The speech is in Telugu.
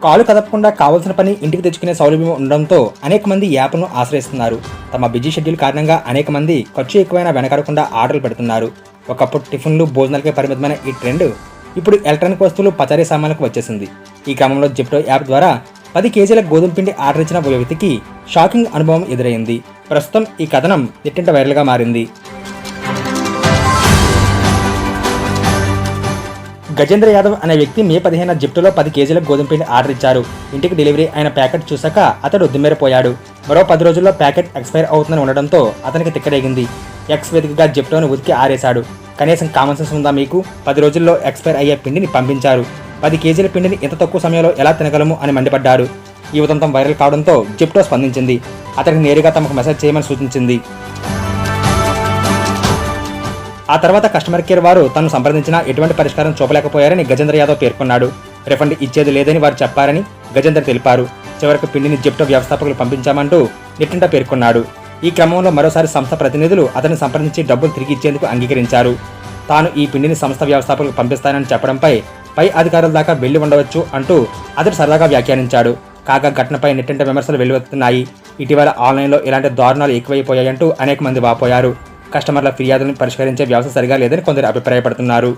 కాలు కదపకుండా కావాల్సిన పని ఇంటికి తెచ్చుకునే సౌలభ్యం ఉండడంతో అనేక మంది ఈ యాప్ను ఆశ్రయిస్తున్నారు. తమ బిజీ షెడ్యూల్ కారణంగా అనేక మంది ఖర్చు ఎక్కువైనా వెనకాడకుండా ఆర్డర్లు పెడుతున్నారు. ఒకప్పుడు టిఫిన్లు భోజనాలకే పరిమితమైన ఈ ట్రెండ్ ఇప్పుడు ఎలక్ట్రానిక్ వస్తువులు పచారీ సామాన్లకు వచ్చేసింది. ఈ క్రమంలో జిప్టో యాప్ ద్వారా 10 కేజీల గోధుమ పిండి ఆర్డర్ ఇచ్చిన ఓ వ్యక్తికి షాకింగ్ అనుభవం ఎదురైంది. ప్రస్తుతం ఈ కథనం నెట్టింట వైరల్గా మారింది. గజేంద్ర యాదవ్ అనే వ్యక్తి మే 15న జిప్టోలో 10 కేజీల గోధుమ పిండి ఆర్డర్ ఇచ్చారు. ఇంటికి డెలివరీ అయిన ప్యాకెట్ చూశాక అతడు దిమ్మెరపోయాడు. మరో 10 రోజుల్లో ప్యాకెట్ ఎక్స్పైర్ అవుతుందని ఉండడంతో అతనికి తిక్కరేగింది. ఎక్స్ వేదికగా జిప్టోను ఉతికి ఆరేశాడు. కనీసం కామన్ సెన్స్ ఉందా మీకు? 10 రోజుల్లో ఎక్స్పైర్ అయ్యే పిండిని పంపించారు. 10 కేజీల పిండిని ఇంత తక్కువ సమయంలో ఎలా తినగలము అని మండిపడ్డారు. ఈ ఉదంతం వైరల్ కావడంతో జిప్టో స్పందించింది. అతనికి నేరుగా తమకు మెసేజ్ చేయమని సూచించింది. ఆ తర్వాత కస్టమర్ కేర్ వారు తను సంప్రదించినా ఎటువంటి పరిష్కారం చూపలేకపోయారని గజేంద్ర యాదవ్ పేర్కొన్నాడు. రిఫండ్ ఇచ్చేది లేదని వారు చెప్పారని గజేంద్ర తెలిపారు. చివరకు పిండిని జిప్టో వ్యవస్థాపకులు పంపించామంటూ నెట్టింట పేర్కొన్నాడు. ఈ క్రమంలో మరోసారి సంస్థ ప్రతినిధులు అతన్ని సంప్రదించి డబ్బులు తిరిగి ఇచ్చేందుకు అంగీకరించారు. తాను ఈ పిండిని సంస్థ వ్యవస్థాపకులకు పంపిస్తానని చెప్పడంపై పై అధికారుల దాకా వెళ్లి ఉండవచ్చు అంటూ అతడు సరదాగా వ్యాఖ్యానించాడు. కాగా ఘటనపై నెట్టింట విమర్శలు వెల్లువెత్తుతున్నాయి. ఇటీవల ఆన్లైన్లో ఇలాంటి దారుణాలు ఎక్కువైపోయాయంటూ అనేక మంది వాపోయారు. కస్టమర్ల ఫిర్యాదులను పరిష్కరించే వ్యవస్థ సరిగా లేదని కొందరు అభిప్రాయపడుతున్నారు.